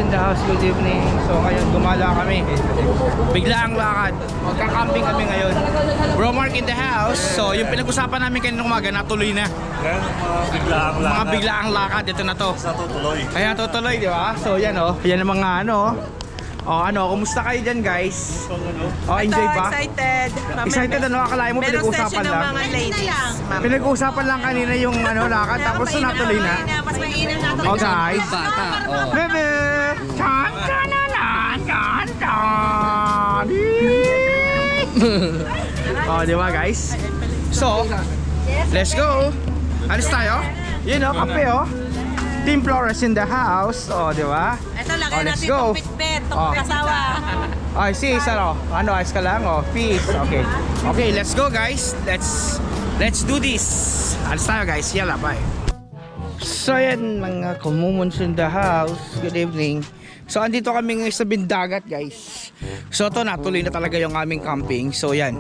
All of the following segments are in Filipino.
In the house, good evening. So ngayon gumala kami. Biglaang lakad. Magka-camping kami ngayon. Bro Mark in the house. So yung pinag-usapan namin kanina umaga natuloy na. Mga biglaang lakad. Ito na to. Kaya tutuloy, di ba? So yan oh. Yan ang mga ano. Oh ano, kumusta kayo dyan guys? Oh, enjoy ba? Excited. Excited ano? Akalain mo pinag-usapan lang. Mga ladies. Pinag-usapan lang kanina yung ano lakad tapos natuloy na. Mas mainam na. Oh guys. Bebe. Chan chan chan chan. Oh, di ba guys? So, let's go. Alis tayo. Yun oh, kape oh. Team Flores in the house. Oh, di ba? Ito lang Let's natin go. itong pitpit, itong kasawa. Ay, sis, ano? Ano, ayos ka lang? Oh, peace. Okay. Okay, let's go guys. Let's do this. Alis tayo guys. Yala, bye. So yan mga kumumons in the house. Good evening. So andito kami ngayon sa Bindagat guys. So to natuloy na talaga yung aming camping. So yan.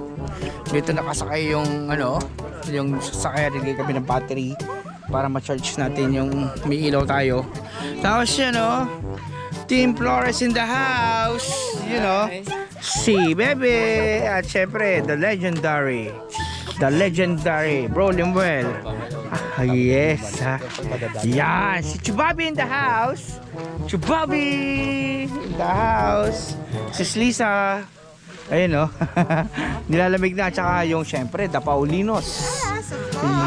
Dito nakasakay yung ano, yung sasakyan, nilagay kami ng battery para ma-charge natin yung may ilaw tayo. Tapos yan oh, Team Flores in the house. You know, si Bebe. At syempre the legendary Bro Limuel. Ah, yes ha. Yan, si Chubabi in the house. Chubabi in the house. Si Lisa. Ayun oh. Nilalamig na. Tsaka yung syempre the Paulinos.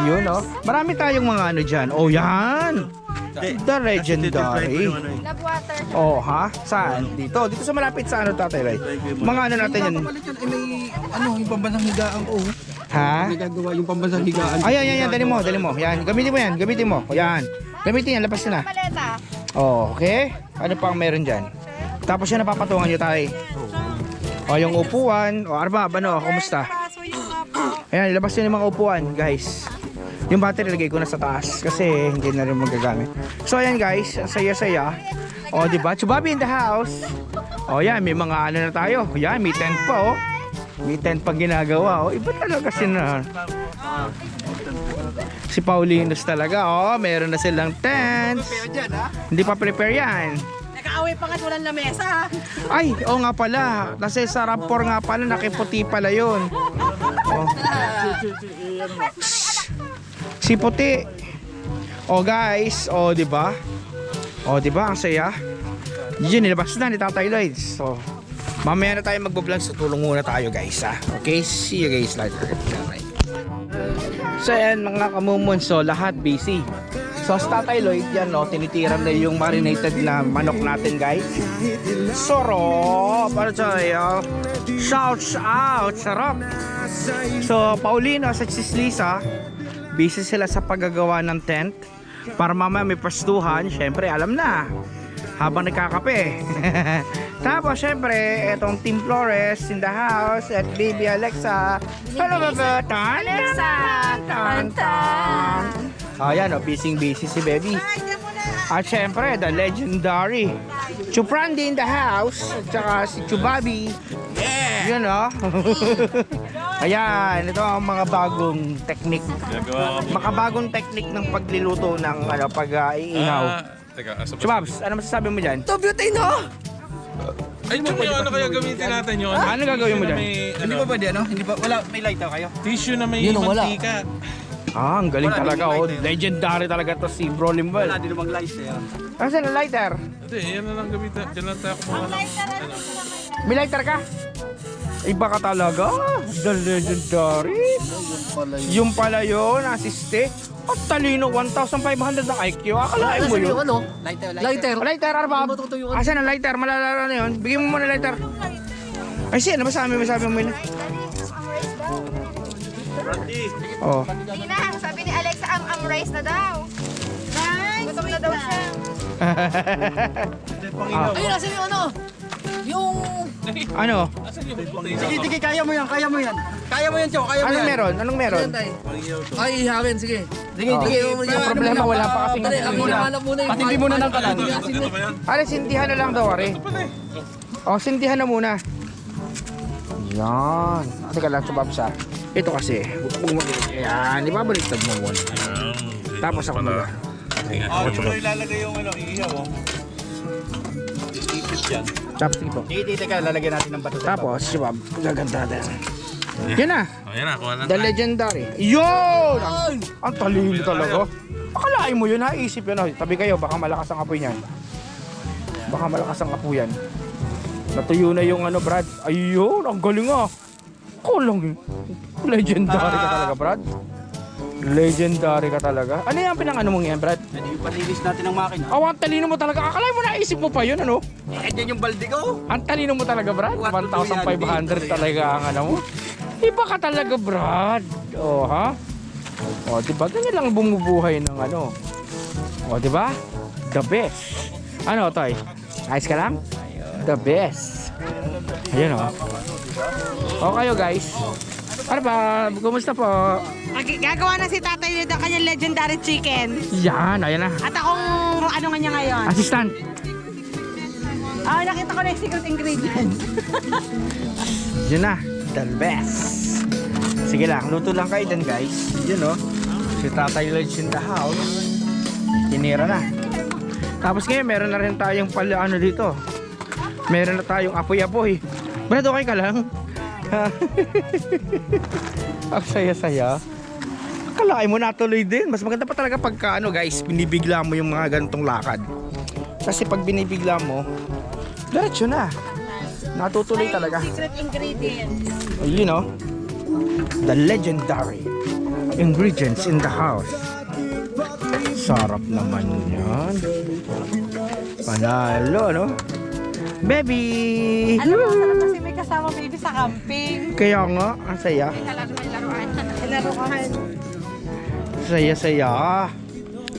Yun oh. Marami tayong mga ano dyan. Oh yan, the legendary. Oh ha? Saan? Dito sa malapit sa ano tatay Ray? Mga ano natin yan. May ano yung pambansang higaan ko. Ha? Nagagawa yung pambansang higaan. Ayan, dali mo. Yan, gamitin mo. Yan. Gamitin yan, labas na. Oh, okay. Ano pang meron dyan? Tapos yan napapatungan nyo tayo. O, yung upuan. O, Arba, ano, kumusta? Ayan, ilabas nyo yung mga upuan, guys. Yung battery lagay ko na sa taas kasi hindi na rin magagamit. So, ayan guys, saya-saya. O, diba? Chubabi in the house. O, yan, may mga ano na tayo. Yan, may tent pa, oh. May tent pang ginagawa, oh. Iba talaga kasi na. Si Paulinos talaga, oh. Meron na silang tents. Hindi pa prepare yan. Nakaaway pa nga walang lamesa. Ay, oh nga pala. Kasi sa rapport nga pala, nakiputi pala yun. Oh. Si puti. Oh guys, oh di ba? Oh di ba ang saya? Yun, nilabas na ni Tatay Lloyds. So, mamaya na tayo magbo-vlog, so tulong muna tayo guys ha. Okay, see you guys later. So yan mga kamumon, so lahat busy. So sa Tatay Lloyd yan no, tinitiran na yung marinated na manok natin guys. Sarap! Para tayo. Shouts out! Sarap! So Paulino at si Lisa, busy sila sa paggagawa ng tent. Para mamaya may pastuhan, syempre alam na. Habang nagkakape. Tapos syempre, etong Team Flores in the house at Baby Alexa. Hello Bebe! Alexa! Tan-tan! Ayan o, busy si Baby. At syempre, the legendary Chuprandi in the house. At saka si Chubabi. Yeah! Yun o. Ayan, ito ang mga bagong technique. Makabagong technique ng pagluluto ng ano, pag-iihaw. Chubabs, ano masasabi mo dyan? Ito, beauty no? Ay, yung ano kaya gamitin natin yun? Ano gagawin mo dyan? Hindi pa pwede ano? Hindi pa, wala, may lighter kayo? Tissue na may Yun, wala. mantika. Ah, ang galing talaga oh. Legendary talaga to si Bro Limbal. Wala, di namang lighter. Asan ang lighter? Hindi, yan na lang gamitin. Diyan lang tayo kumuha ng... May lighter ka? Iba ka talaga. The legendary. Yung pala yun, assiste. At talino, 1,500 ng IQ. Akalain mo yun. Ano? Lighter. Lighter, Arbab. Asan ang lighter? Malalala na yun. Bigyan mo muna lighter. Ay, siya, ano masabi mo yun? Oh. Ninang, sabi ni Alexa, ang rice na daw. Rice? Gutom na daw siya. Ayun, nasa yung ano? Yung... Ano? Asan yung puti? Sige, kaya mo yan, kaya mo yan. Kaya mo yan, Chow, kaya mo Anong yan. meron? Anong meron? Ay, ihawin, sige. Sige, Oh. sige. Ang problema, wala pa kasing Dali, ang gasolina. hanap muna yung... Patindi muna ng kalan. Ito ba yan? Are, sindihan na lang daw, are. O, sindihan na muna. Yan. Teka lang, subabsa. Ito kasi. Yan, ibabaliktad mo muna. Tapos ako muna. Ito ilalagay yung iihaw. Ipit yan. Tapos ito. Sige, teka, lalagyan natin ng bato. Tapos, subab. Gaganda din. Yan na. Ayan na, kuha na. The legendary. Yun! Ang talino talaga. Akalain mo yun, naisip yun. Tabi kayo, baka malakas ang apoy niyan. Baka malakas ang apoy yan. Natuyo na yung ano, Brad. Ayun, ang galing ah. Kulang eh. Legendary ka talaga, Brad. Legendary ka talaga. Ano yung pinangano mong yan, Brad? Pwede yung palinis natin ng makina. Ang talino mo talaga. Akalain mo naisip mo pa yun, ano? Yan yung balde ko. Ang talino mo talaga, Brad. What to do 1,500 talaga ang ano mo. Iba ka talaga, Brad. O, ha? O, diba? Ganyan lang bumubuhay ng ano. O, diba? The best. Ano, Toy? Ayos ka lang? The best. Ayan, o. O, kayo, guys. Ano ba? Kumusta po? Gagawa na si tatay ng kanyang legendary chicken. Yan, ayan na. At akong ano nga niya ngayon. Assistant. Nakita ko na yung secret ingredient. Yun na. The best. Sige lang, luto lang kayo dyan, guys. Yun, o. Si Tatay Lodge in the house. Tinira na. Tapos ngayon, meron na rin tayong pala ano dito. Meron na tayong apoy-apoy. Brad, okay ka lang? Ang saya-saya. Akalain mo natuloy din. Mas maganda pa talaga pagka ano, guys, binibigla mo yung mga ganitong lakad. Kasi pag binibigla mo, diretso na. Natutuloy talaga. Secret ingredient. You know, the legendary ingredients in the house. Sarap naman yan. Panalo, no? Baby! Alam mo, sarap kasi may kasama baby sa camping. Kaya nga, ang saya. Laruan. Saya-saya.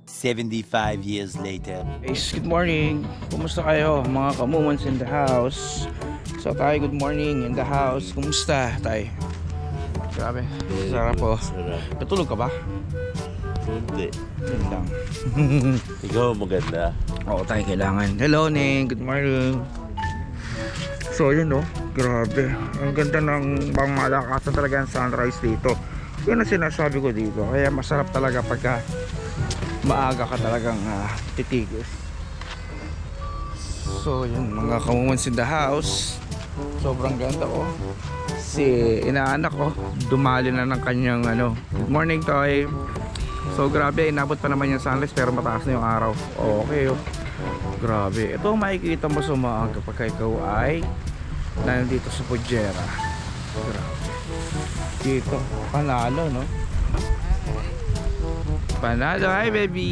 75 years later. Guys, good morning. Kumusta kayo, mga kamumans in the house? So tayo, good morning in the house. Kumusta tayo? Grabe, sarap po. Natulog ka ba? Hindi. Yun lang. Ikaw maganda. Oo tayo, kailangan. Hello, Ning. Good morning. So yun, no, grabe. Ang ganda ng malakasan talaga ang sunrise dito. Yun ang sinasabi ko dito. Kaya masarap talaga pagka maaga ka talagang titigis. So yun, mga kamumans in the house. Sobrang ganda, oh. Si inaanak ko, dumali na ng kanyang ano. Good morning, Toy. So grabe, inabot pa naman yung sunrise pero mataas na yung araw. Okay, oh. Grabe. Ito makikita mo sa maaga pagka ikaw ay nandito sa Pujera. Grabe. Dito, panalo, no? Panalo. Hi, baby!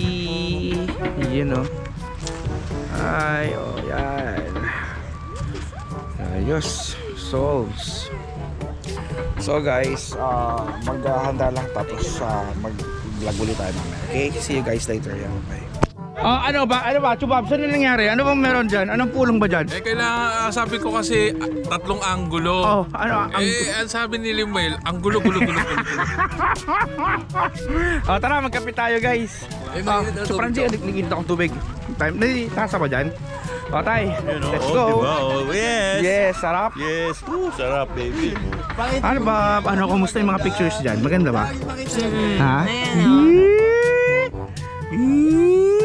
Yun, no? Ay, oh, yan. Ayos. Souls. So, guys, maghahanda lang tapos mag-vlog ulit tayo namin. Okay? See you guys later. Yan, bye. Ano ba? Chubab, saan na nangyari? Ano bang meron dyan? Anong pulong ba dyan? Kailangan, sabi ko kasi, tatlong anggulo. Oh, ano? Ang sabi ni Limuel, anggulo. Tara, magkape tayo, guys. So, Franzi, nagigit akong tubig. Tasa ba dyan? Tay, let's go. Diba? Oh, yes. Yes, sarap. Yes. Sarap, baby. Ano ba? Kumusta yung mga pictures dyan? Maganda ba? Ha?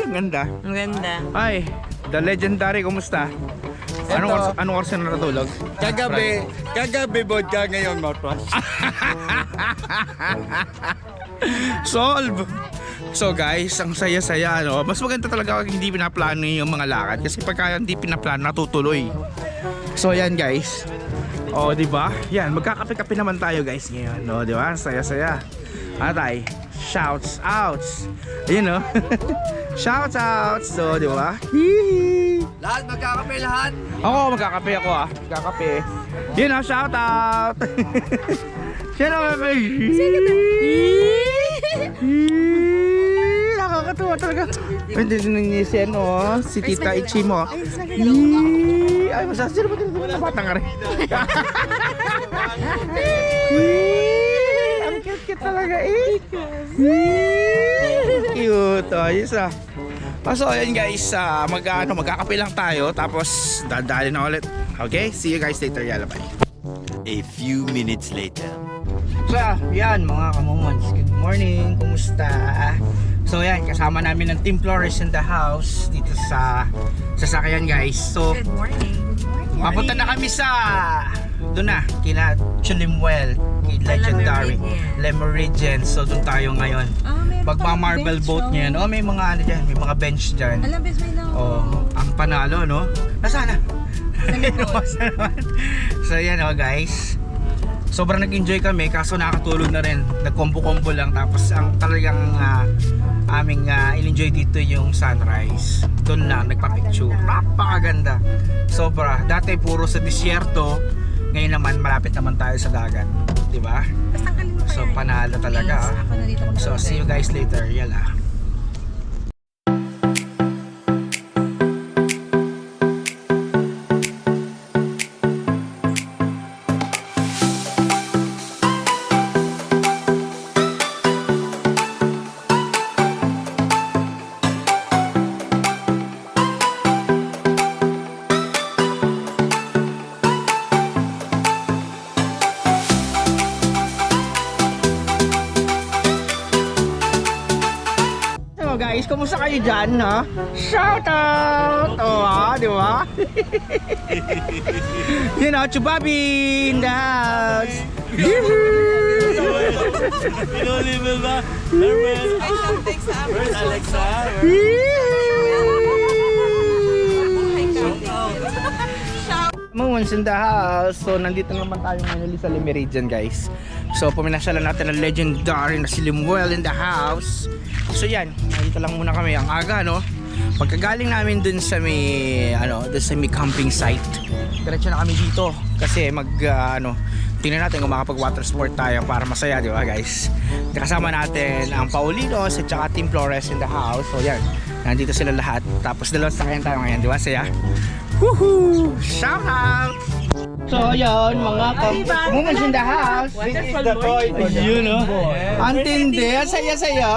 Ganda. Ang ganda. Ay, the legendary, kumusta? Anong oras na natulog? Kagabi vodka ngayon, mouthwash. Solve! So guys, ang saya-saya, no? Mas maganda talaga kapag hindi pinaplano yung mga lakad kasi pagka hindi pinaplano, natutuloy. So yan guys. O, di ba? Yan, magkakape-kape naman tayo guys ngayon, no? Di ba? Saya-saya. Atay, shouts outs. Ayun, no? Shouts outs. So, di ba? Lahat, magkakape lahat. Ako, magkakape ako Magkakape. Yun, no? Shout out. Sino ba? nakakatuwa talaga. Pwede din si ano, si Tita Ichi mo. Yee! Ay, masasya naman din na bata nga rin. Ang cute-cute talaga eh. Cute. Ayos ah. So ayan guys, magkakape lang tayo tapos dadali na ulit. Okay? See you guys later. Yala, bye. A few minutes later. So yan mga kamumons, good morning, kumusta? So yan, kasama namin ng Team Flores in the house dito sa sasakyan guys. So Good morning. papunta na kami sa doon na, kila Chulimwell, kila Legendary Le Meridian. So doon tayo ngayon. Magpa-marble boat ngayon. Oh, may mga ano dyan, may mga bench dyan. Alam, bes may lang. Oh, ang panalo no? Nasaan na? So yan oh guys. Sobrang nag-enjoy kami kaso nakatulog na rin. Nagkombo-kombo lang tapos ang talagang aming in-enjoy dito yung sunrise. Doon lang nagpa-picture. Napakaganda. Sobra. Dati puro sa disyerto. Ngayon naman malapit naman tayo sa dagat. 'Di ba? Basta tanggalin mo So panalo talaga. Ako na dito kung So see you guys later. Yala. Guys, kumusta kayo dyan, ha? Shout out! Oh, di ba? You know, Chubabi in the house! Pinolivel ba? Merwin! Where's Alexa? Moments in the house. So, nandito naman tayo ngayon sa Le Meridian, guys. So, puminasyalan natin ang legendary na si Limuel in the house. So, yan. Nandito lang muna kami. Ang aga, no? Pagkagaling namin dun sa may, dun sa may camping site, diretso na kami dito. Kasi tingnan natin kung makapag water sport tayo para masaya, di ba, guys? Kasama natin ang Paulinos at saka Team Flores in the house. So, yan. Nandito sila lahat. Tapos, dalawang sakyan tayo ngayon, di ba? Saya. Woohoo! Shout out! So yun, mga moments in the house. This is the toy for the Yun o. Ang tindi, ang saya-saya.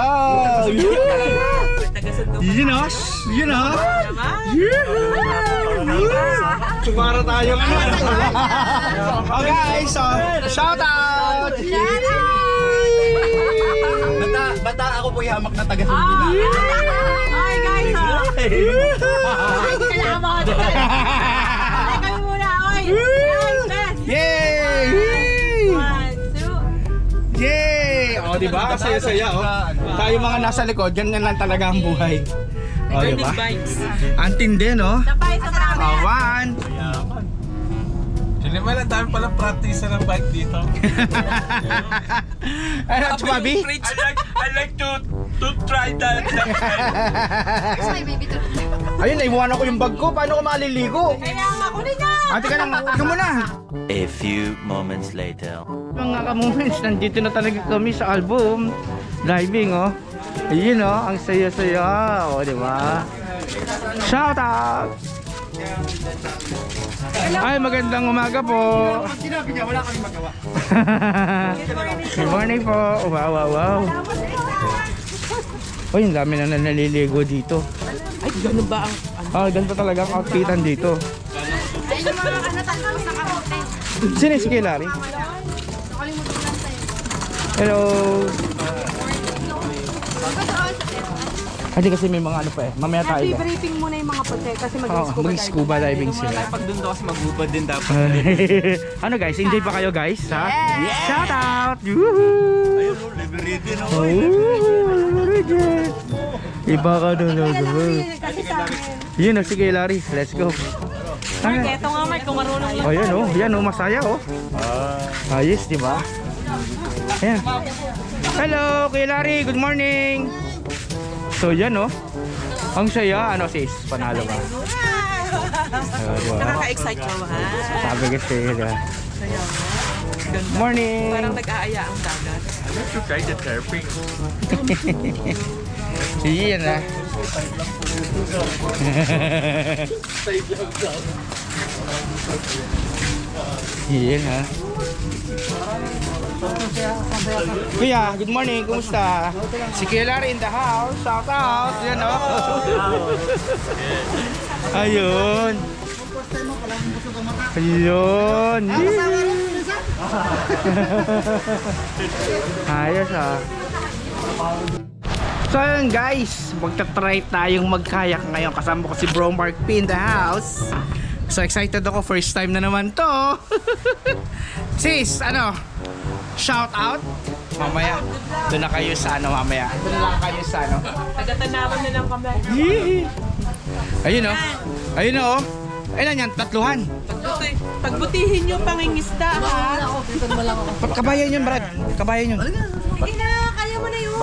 Yun o, yun o. Sumara tayo. Oh guys, so shout out! Shout out! Bata ako po yamak na taga-Sundina. Hi guys, Ay, hindi kailangan mo ako dito. Ay, kami muna, oy. Guys, best. Yay! One, two. Yay! O, diba? Saya-saya, o. Tayo mga nasa likod, ganyan lang talaga ang buhay. O, diba? Ang tindi, no? Napay sa marami. One. Hindi ba lang dami palang practice ng bike dito? Ano, Chubabi? I like to try that. Gusto may baby to. Ayun, naiwan ako yung bag ko. Paano ko maliligo? Kaya nga, kunin niya. Ate ka lang, ikaw muna. A few moments later. Mga ka-moments, nandito na talaga kami sa album. Driving, oh. Ayun, oh. Ang saya-saya. O, diba? Shout out! Ay, magandang umaga po. Pag sinabi niya, wala kami magawa. Good morning po. Wow, wow, wow. Uy, ang dami na naliligo dito. Ay, ganun ba ang... Ganito talaga ang outfitan dito. Ay, yung mga tatlo sa kamote. Sino si Kilari? Nakalimutan ko lang sa'yo. Hello. Gusto ko sa Kasi may mga ano pa eh. Mamaya tayo. Briefing muna yung mga puti kasi Mag-scuba diving sila. Pag doon daw kasi magubad din dapat. Ano guys, enjoy pa kayo guys, ha? Yeah. Shout out! Woohoo! Ayun, liberated na. Iba ka doon. Kasi sa amin. Yun, sige Larry, let's go. Eto nga, Mark, kung marunong yan. Oh, yan oh, masaya oh. Ayos, di ba? Ayan. Hello, Kuya Larry, good morning. So yan oh. Ang saya, ano sis, panalo ka. Nakaka-excite mo ha? Sabi kasi sila. Morning. Parang nag-aaya ang dagat. I like to try the surfing. Iyan na. Iyan ha. Kuya, good morning. Kumusta? Si Kuya Larry in the house. Shout out. Yan o. Ayun. Ayun. Ayos ah. So ayun guys, magta-try tayong mag-kayak ngayon. Kasama ko si Bro Mark P in the house. So excited ako, first time na naman to. Sis, ano? Shout out. Mamaya, doon na kayo sa ano mamaya. Doon na kayo sa ano. Tagatanawan na lang kami. Ayun oh. Ayun oh. Ayun yan, tatluhan. Pagbutihin yung pangingisda, ha? Kabayan yun, Brad. Kabayan yun. Sige na, kaya mo na yun.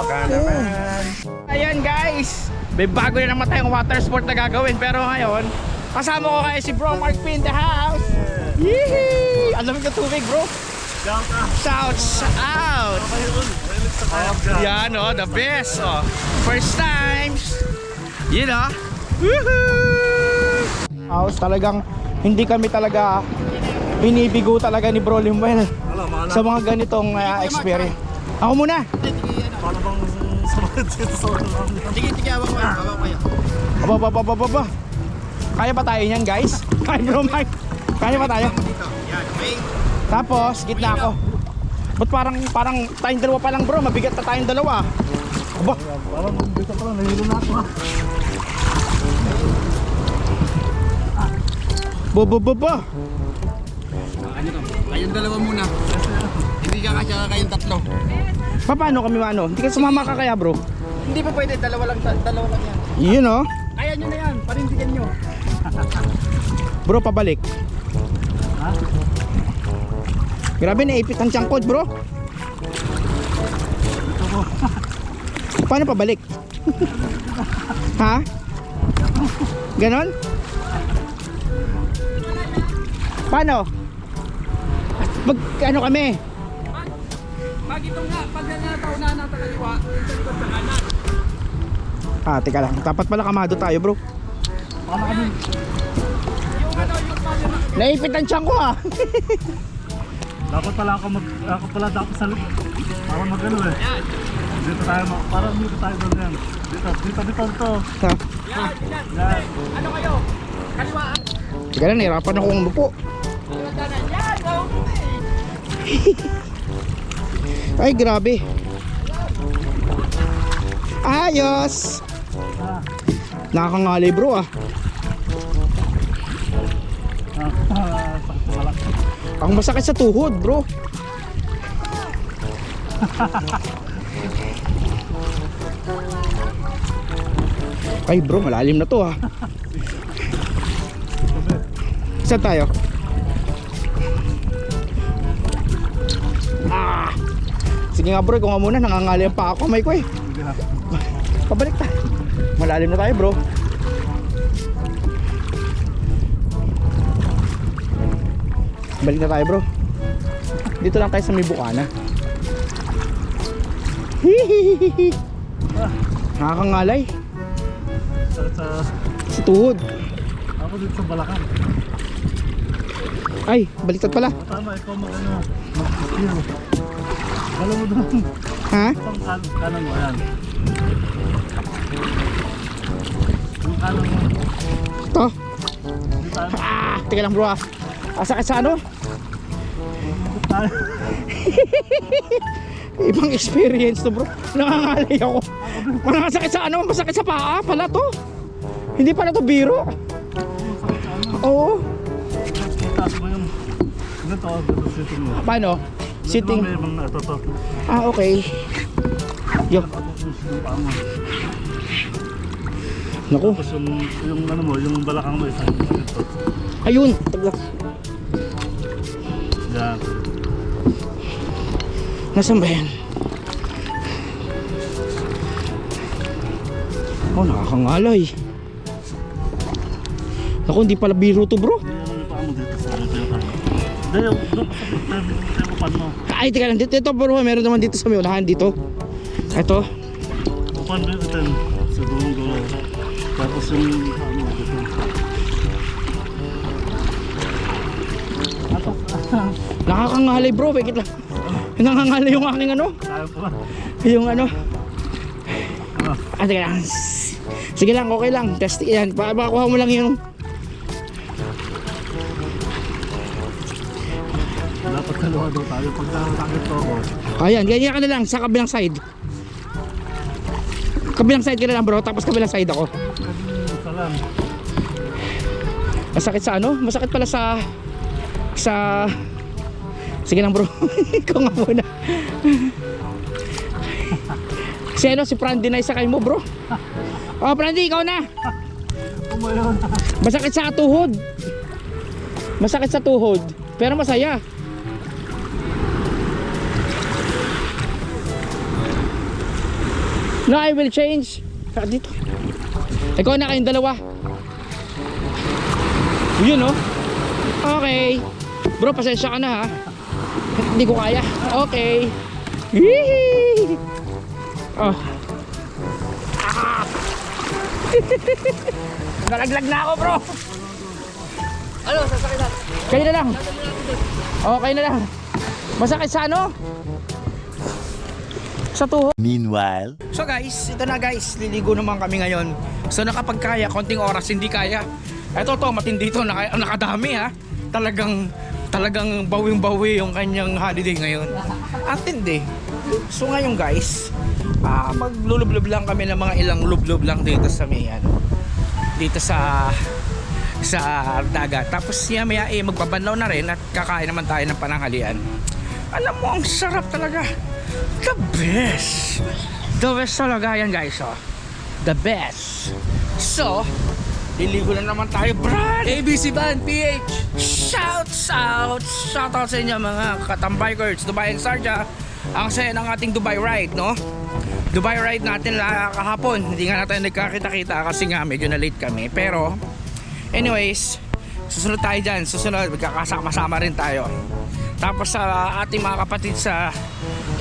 Ayan guys, may bago na naman tayong water sport na gagawin. Pero ngayon, kasama ko kayo si Bro Mark P in the house. Yee! Ang lamig ng tubig, bro. Shouts out. Yan oh, the best oh. First times. You know. Woohoo! House talagang hindi kami talaga binibigo talaga ni Bro Limuel sa mga ganitong experience. Ako muna. Sige, awak kayo. Aba. Kaya ba tayo niyan, guys? Kaya Bro Mark. Kaya ba tayo? Yan, okay. Tapos, gitna ako. Ba't parang tayong dalawa pa lang, bro? Mabigat na tayong dalawa. Aba. Parang dito pa lang, nahilo na ako. Ba. Kayong dalawa muna. Hindi ka kasya kayong tatlo. Paano kami ano? Hindi ka sumama ka kaya, bro? Hindi pa pwede, dalawa lang yan. Yun oh. Kaya nyo na yan, panindigan nyo. Bro, pabalik. Ha? Grabe, naipit ang tiyangkod, bro. Paano pabalik? Ha? Ganon? Paano? Ano kami? Pag nanataw na nata kaliwa, ito sa kanan. Ah, teka lang. Dapat pala kamado tayo, bro. Paano kami? Naipit ang tiyang ko, ah. Dapat pala ako dapat sa loob. Para magano eh. Dito tayo, parang dito tayo doon yan. Dito. Ha? Yan. Ano kayo? Kaliwaan. Teka lang, nahirapan akong lupo. Yan, Ay, grabe. Ayos. Nakakangali, bro, ah. Ang masakit sa tuhod, bro. Ay, bro, malalim na to, ah. Saan tayo? Ah! Sige nga, bro, ikaw nga muna. Nangangali pa ako, may ko eh. Pabalik tayo. Malalim na tayo, bro. Balik na tayo, bro. Dito lang tayo sa may bukana. Hihihihi. Nakakangalay. Sa tuhod. Ako dito sa Balacan. Ay, baliktad pala. Tama, ikaw mag-ano. Alam mo doon. Ha? Ang kanan mo, ayan. Ang kanan mo. Ito. Dito tayo. Ah, teka lang, bro, ah. Asakit sa ano? Dito tayo. Ibang experience to, bro. Nangangalay ako. Masakit sa ano? Masakit sa paa pala to. Hindi pala to biro. Oo. Itaas mo yung ganito, sitting mo. Paano? Sitting. May mga ito. Ah, okay. Yo. Yung paa mo. Naku. Tapos yung ano mo, yung balakang mo, isang ito. Ayun. Tagla. Yan. Nasaan ba yan? Oh, nakakangalay. Naku, hindi pala biro to, bro. Yung paa mo dito sa ano tayo ka. Hindi, yung tayo pan mo. Ay, teka lang. Dito, bro. Meron naman dito sa may unahan dito. Ito. Pan mo ito. Tapos yung ano dito. Nakakangalay bro, bakit lang? Nangangalay yung aking ano? Tayo pa. Yung ano? Ano? Sige lang. Sige lang, okay lang. Test yan. Makuha mo lang yung... Dapat dalawa daw tayo. Pag nakakagit ko ako. Ayan, ganyan ka na lang sa kabilang side. Kabilang side ka na lang bro, tapos kabilang side ako. Salam. Masakit sa ano? Masakit pala sa... Sige lang bro. Ikaw nga muna. Si ano, si Frandy na isakay mo bro. Oh Frandy, ikaw na. Umayon. Masakit sa tuhod. Masakit sa tuhod, pero masaya. No, I will change. Dito. Ikaw na kayong dalawa. Yun oh. Okay. Bro, pasensya ka na ha. Hindi ko kaya. Okay. Hihi. Oh. Ah. Nalaglag na ako bro. Ano, sasakitan? Kayo na lang. Okay na lang. Masakit sa ano? Sa tuhod. Meanwhile. So guys, ito na guys, liligo naman kami ngayon. So nakapagkaya, konting oras hindi kaya. Ito to, matindi to, nakadami ha. Talagang bawing-bawi yung kanyang holiday ngayon. At hindi. So ngayon guys, maglulublob lang kami ng mga ilang lublob lang dito sa Mayan. Dito sa dagat. Tapos maya magbabanlaw na rin at kakain naman tayo ng pananghalian. Alam mo, ang sarap talaga. The best. The best talaga yan guys, oh. The best. So, liligo na naman tayo, Brad. ABC Band, PH! Shouts out sa inyo mga katambikers, Dubai and Sharjah. Ang saya ng ating Dubai ride, no? Dubai ride natin kahapon. Hindi nga natin nagkakita-kita kasi nga medyo na late kami. Pero, anyways, susunod tayo dyan. Susunod, magkakasama-sama rin tayo. Tapos sa ating mga kapatid sa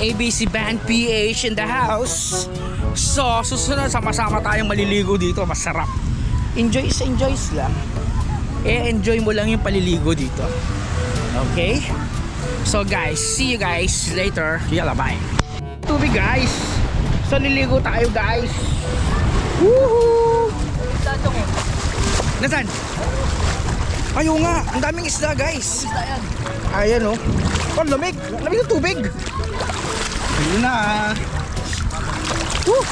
ABC Band PH in the house. So, susunod, sama-sama tayong maliligo dito. Masarap. Enjoy lang. Enjoy mo lang yung paliligo dito. Okay? So guys, see you guys later. Yalla, bye. Tubig guys. So liligo tayo guys. Woohoo! Nasaan? Ayaw nga, ang daming isda guys. Ayan oh. Oh, lamig. Lamig ng tubig. Ayun na. Woo!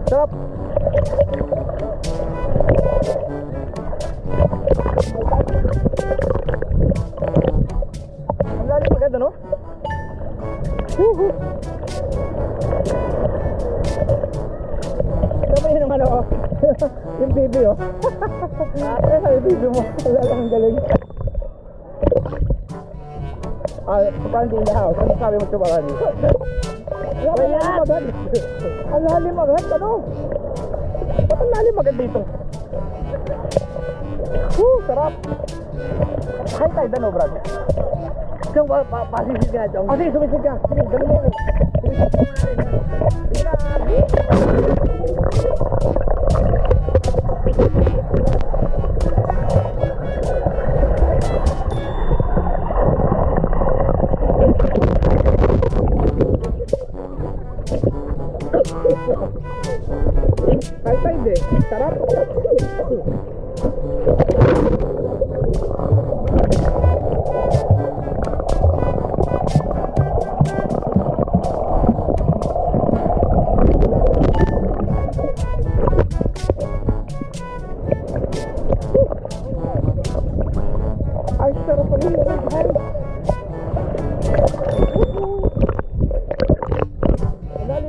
Sarap. Ang lalim maganda, no? Woohoo! Sabay yun naman ako. Yung baby, oh. Yung baby mo. Wala lang ang galing. Parang in the house. Ano sabi mo sa parang dito? Ang lalim agad. Ang lalim agad, ano? Ba't ang lalim agad dito? Sarap. High tide, ano, Brad? So, pasisid ka na, Chong. Sige, sumisid ka. Sige, galing mo yun. Sumisid ka muna rin. Sige na. High tide eh. Sarap. Ay, sarap pala yun. Malalim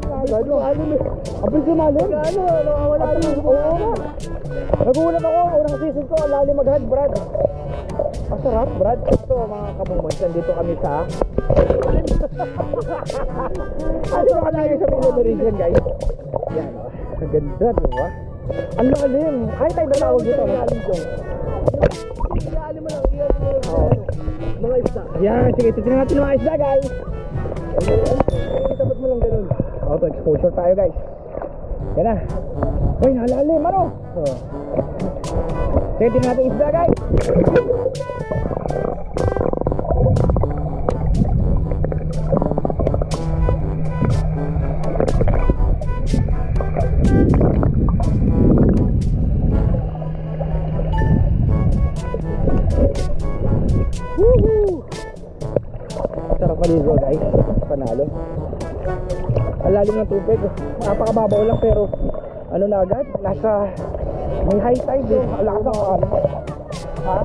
na agad. Malalim eh. Abis yung malalim. Ano? Wala na. Oo nga. Nagulat ako. Unang season ko. Lalim agad, Brad. Ang sarap, Brad. Ito mga kabumons. Nandito kami sa... Ano ba tayo sa Meridian, guys? Yan. Ang ganda, diba? Ang lalim. Ay, tayo na tawag dito. Lalim dyan. Mga isda. Yan, sige, titignan natin mga isda, guys. Tapat mo lang ganun. Auto exposure tayo, guys. Yan na. Uy, nalalim, ano? Sige, tignan natin isda, guys. Woohoo! Sarap maligo, guys. Panalo. Ang lalim ng tubig. Napakababaw lang pero ano na agad? Nasa may high tide eh. Ang lakas ng ano. Ha?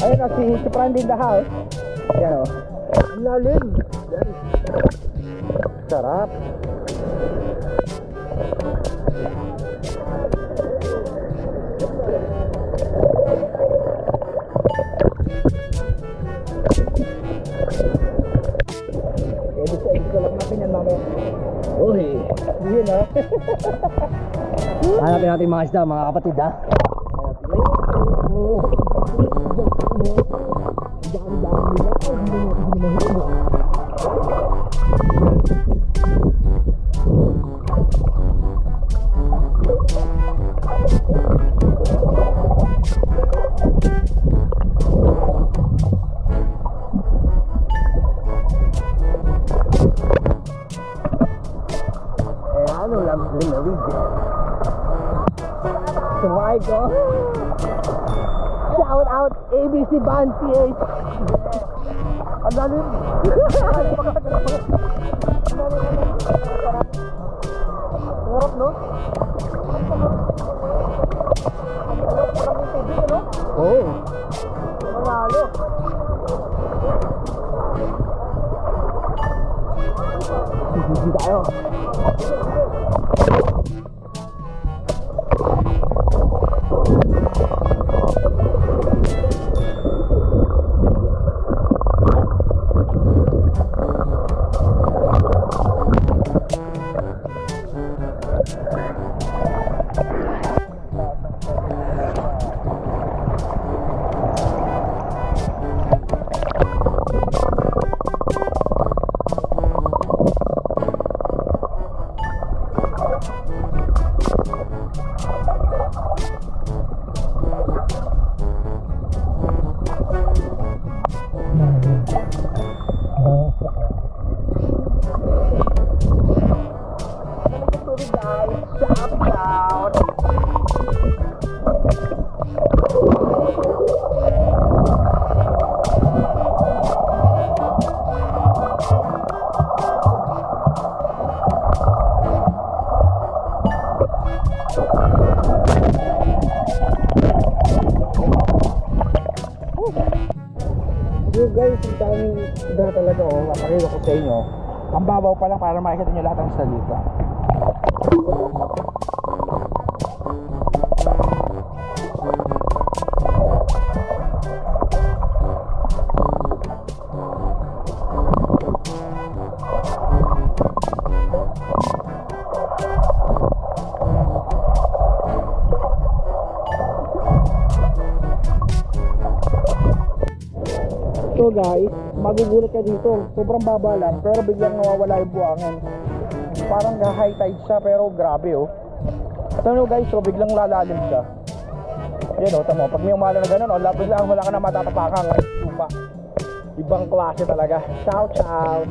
Ayun o, si Prandi in the house. Yan o. Ang lalim. Sarap. Edit ko lang natin yan mamaya. Uy, yun ha. Hanapin natin mga isda, mga kapatid ha. Ano lang limawig. Sumay ko. Shout out ABC Band PH. Ang lalim. Sarap no? Oo. Manalo. Hindi tayo. So guys, ang daming isda talaga oh. Papakita ko sa inyo. Ang babaw pa lang para makikita nyo lahat ng isda dito. So guys, magugulat ka dito. Sobrang baba lang pero biglang nawawala yung buhangin. Parang high tide siya pero grabe oh. Ito guys, so biglang lalalim siya. Yan oh, tamo. Pag may umala na gano'n, oh, biglang wala ka na matatapakan. Ay, lupa. Ibang klase talaga. Ciao, ciao.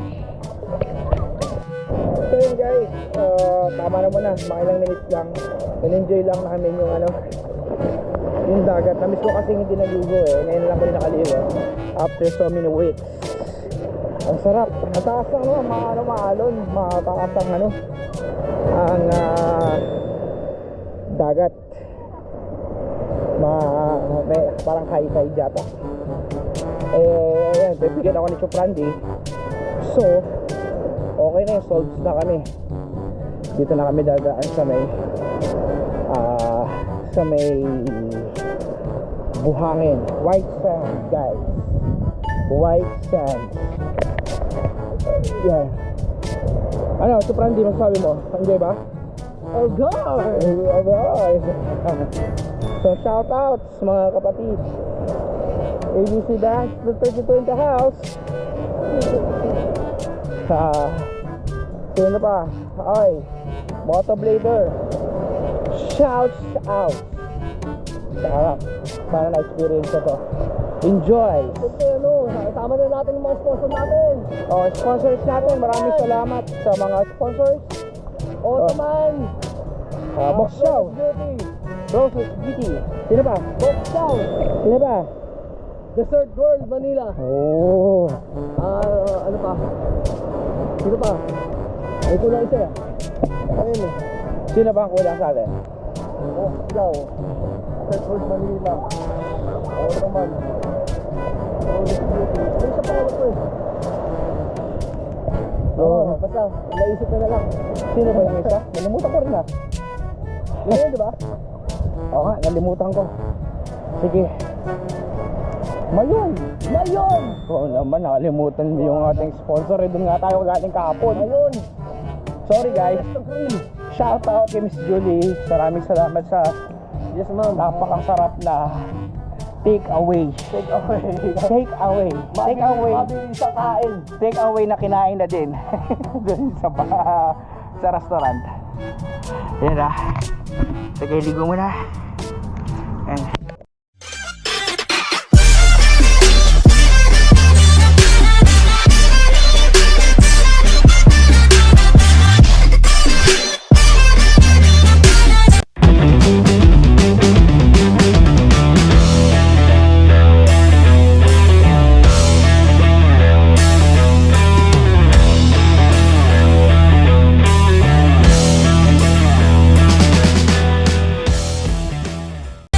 So yun guys, tama naman na. Mga ilang minutes lang. In-enjoy lang namin yung ano, yung dagat. Namiss ko kasi hindi naligo eh. Ngayon lang ko rin nakaligo. After so many weeks. Ang sarap. Mataas ang ano, maalon. Mataas ang ano, ang dagat. Parang high tide yata. Ayan, bibigyan ako ni Choprandi. So, okay na yung solves na kami. Dito na kami dadaan sa may buhangin. White sand guys. White sand. Yeah. Ano, Choprandi, masasabi mo? Enjoy ba? Oh God! Oh God! So shout out mga kapatid. ABC Dance, the 32 in the house. Sino pa? Ay, Motoblader. Shouts out. Sana na-experience ko to. Enjoy! Tama na natin yung mga sponsor natin. Sponsors natin. Maraming salamat sa mga sponsors. Ottoman. Box Show. Roses Beauty. Sino pa? Box Show. Sino pa? Desert World Manila. Oh. Ano pa? Sino pa? Ay, kulang isa ya. Ayun eh. Sino ba ang kulang sa atin? Box Show. Desert World Manila. Ottoman. Roses Beauty. Ay, isa pa ako eh. Basta, naisip na lang. Sino ba yung isa? Nalimutan ko rin ah. Yun, di ba? Oo nga, nalimutan ko. Sige. Mayon! Mayon! Oo naman, nakalimutan mo yung ating sponsor. Doon nga tayo galing kahapon. Mayon! Sorry guys. Shout out kay Miss Julie. Maraming salamat sa napakasarap na take away. Take away. Take away. Take away. Isang kain. Take away na kinain na din. Doon sa restaurant. Yan na. Sige, ligo muna. And